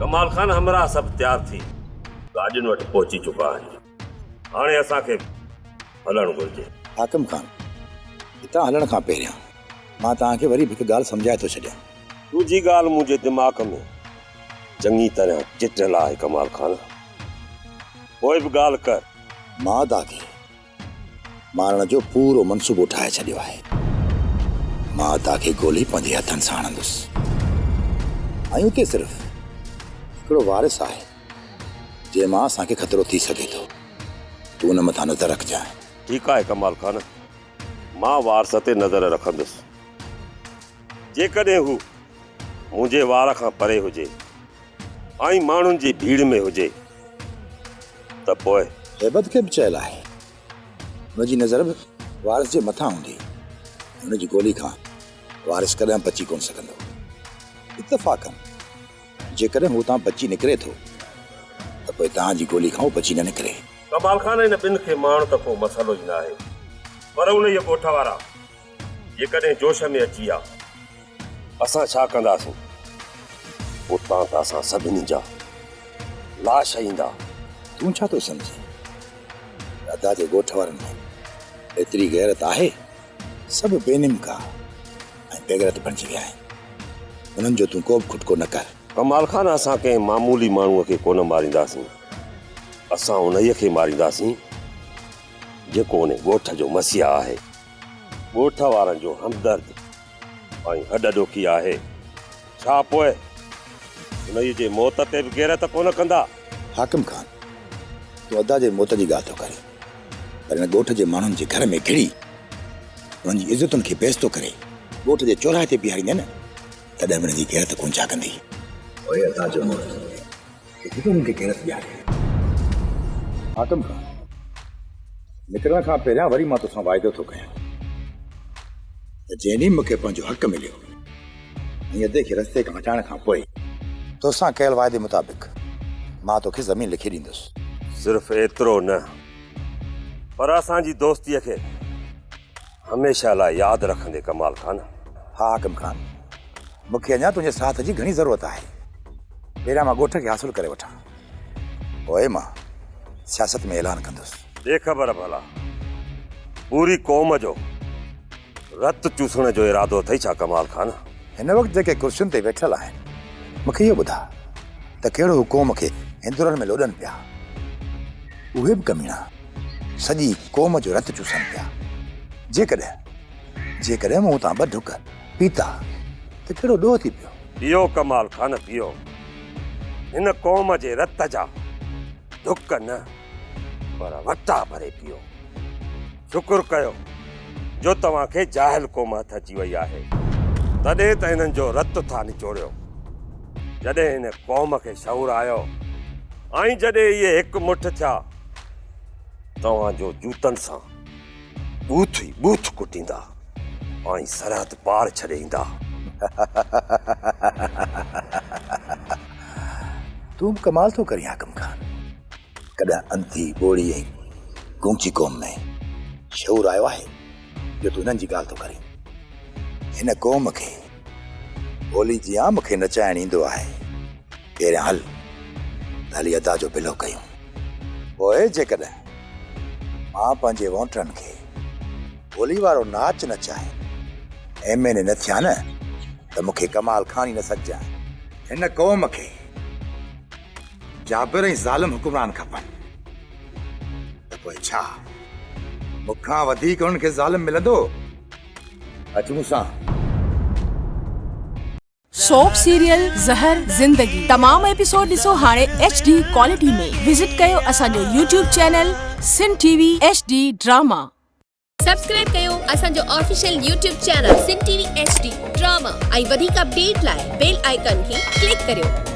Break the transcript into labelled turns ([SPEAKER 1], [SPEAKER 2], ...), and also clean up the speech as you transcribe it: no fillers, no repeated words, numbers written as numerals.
[SPEAKER 1] कमाल खान हमरा सब तैयार थी गाड़ियुनि वटि पहुची चुका आहिनि। हाणे असांखे हलणु घुरिजे।
[SPEAKER 2] हाकिम खान, हितां हलण खां पहिरियां मां तव्हांखे वरी हिकु ॻाल्हि सम्झाए थो छॾियां।
[SPEAKER 1] तुंहिंजी ॻाल्हि मुंहिंजे दिमाग़ में चङी तरह चिटियल आहे कमाल खान। पोइ बि ॻाल्हि कर।
[SPEAKER 2] मां तव्हांखे मारण जो पूरो मनसूबो ठाहे छॾियो आहे। मां तव्हांखे गोली पंहिंजे हथनि सां हणंदुसि ऐं उते सिर्फ़ु हिकिड़ो वारिस आहे जंहिं मां असांखे ख़तरो थी सघे थो। तूं हुन मथां नज़र रखजांइ।
[SPEAKER 1] ठीकु आहे कमाल खान, मां वारस ते नज़र रखंदुसि। जेकॾहिं हू मुंहिंजे वार खां परे हुजे ऐं माण्हुनि जी भीड़ में हुजे त पोइ
[SPEAKER 2] हेबत खे बि चयल आहे हुनजी नज़र बि वारिस जे मथां हूंदी। हुनजी गोली खां वारिस कॾहिं बची कोन सघंदो। इत्तफ़ाक़न जेकॾहिं हू तां बची निकिरे थो त पोइ तव्हांजी गोली खां हू बची न निकिरे।
[SPEAKER 1] कमाल खान इन ॿिनि खे माण्हू त को मसइलो ई न आहे, पर उन इहे ॻोठ वारा जेकॾहिं जोश में अची विया असां छा कंदासीं? उतां त असां सभिनी जा लाश ईंदा।
[SPEAKER 2] तूं छा थो सम्झे? दादा जे ॻोठ वारनि में एतिरी गैरत आहे, सभु बेनिमका ऐं बेगैरत बणिजी विया आहिनि। उन्हनि जो तूं को बि खुटको न कर।
[SPEAKER 1] कमाल खान, असां कंहिं मामूली माण्हूअ खे कोन मारींदासीं। असां उन्हीअ खे मारींदासीं जेको उन ॻोठ जो मसीहा आहे, ॻोठ वारनि जो हमदर्द ऐं हॾॾोखी आहे। छा पोइ उन्हीअ जे मौत ते बि गैरत कोन कंदा?
[SPEAKER 2] हाकिम खान, तूं अदा जे मौत जी ॻाल्हि थो करे, पर हिन ॻोठ जे माण्हुनि जे घर में घिड़ी उन्हनि जी इज़तुनि खे बेइज़्ज़तो करे ॻोठ जे चौराहे ते बीहारींदे न, तॾहिं हुननि जी गैरत कोन जाॻंदी। पोइ अदा जो मौत हुननि खे गैरत ॾियारे। हाकिम खान, निकिरण खां पहिरियां वरी मां तोसां वाइदो थो कयां त जंहिं ॾींहुं मूंखे पंहिंजो हक़ मिलियो ऐं अदे खे रस्ते खां हटाइण खां पोइ तोसां कयल वाइदे मुताबिक़ मां तोखे ज़मीन लिखी ॾींदुसि।
[SPEAKER 1] सिर्फ़ु एतिरो न, पर असांजी दोस्तीअ खे हमेशह लाइ यादि रखंदे कमाल खान।
[SPEAKER 2] हा हाकिम खान, मूंखे अञा तुंहिंजे साथ जी घणी ज़रूरत आहे। पहिरियां मां ॻोठ खे हासिलु करे वठां, पोइ मां सियासत में ऐलान कंदुसि।
[SPEAKER 1] बेख़बर भला पूरी क़ौम जो रत चूसण जो इरादो अथई छा कमाल खान?
[SPEAKER 2] हिन वक़्तु जेके कुर्सियुनि ते वेठल आहिनि, मूंखे इहो ॿुधा त कहिड़ो क़ौम खे हिंदुरनि में लोॾनि पिया। उहे बि कमीना सॼी क़ौम जो रत चूसनि पिया। जेकॾहिं मूं तां ॿ ढुक पीता त कहिड़ो ॾोह थी पियो।
[SPEAKER 1] पियो कमाल खान, पियो। हिन क़ौम जे रत जा ढुक न, पर वटा भरे पियो। शुक्र कयो जो तव्हांखे जाहिल क़ौम हथ अची वई आहे, तॾहिं त हिननि जो रत था निचोड़ियो। जॾहिं हिन क़ौम खे शऊर आयो ऐं जॾहिं इहे हिकु मुठ थिया, तव्हांजो जूतनि सां बूथ ई बूथ कुटींदा ऐं सरहद पार छॾे ईंदा।
[SPEAKER 2] तूं कमाल थो करीं हाकिम खान। कॾहिं अंधी ॿोड़ी ऐं गूंची क़ौम में शऊर आयो आहे जो तूं हिननि जी ॻाल्हि थो करीं। हिन क़ौम खे होली जीअं मूंखे नचाइण ईंदो आहे। पहिरियां हली अदा जो बिलो कयूं, पोइ जेकॾहिं मां पंहिंजे वोटरनि खे होली वारो नाच नचाए एमएनए न थिया न, त मूंखे कमाल खान ई न सघजांइ। हिन क़ौम खे जाबिर ऐं ज़ालिम हुकुमरान खपनि, त पोइ छा मूंखां वधीक उन्हनि खे ज़ालिम मिलंदो? अच मूंसां।
[SPEAKER 3] सोप सीरियल ज़हर ज़िंदगी तमाम एपिसोड ॾिसो हाणे HD क्वालिटी में। विजिट कयो असांजो YouTube चैनल सिन TV HD ड्रामा।
[SPEAKER 4] सब्सक्राइब कयो असांजो ऑफिशियल YouTube चैनल सिन TV HD ड्रामा ऐं वधीक अपडेट लाइ बेल आइकन खे क्लिक करियो।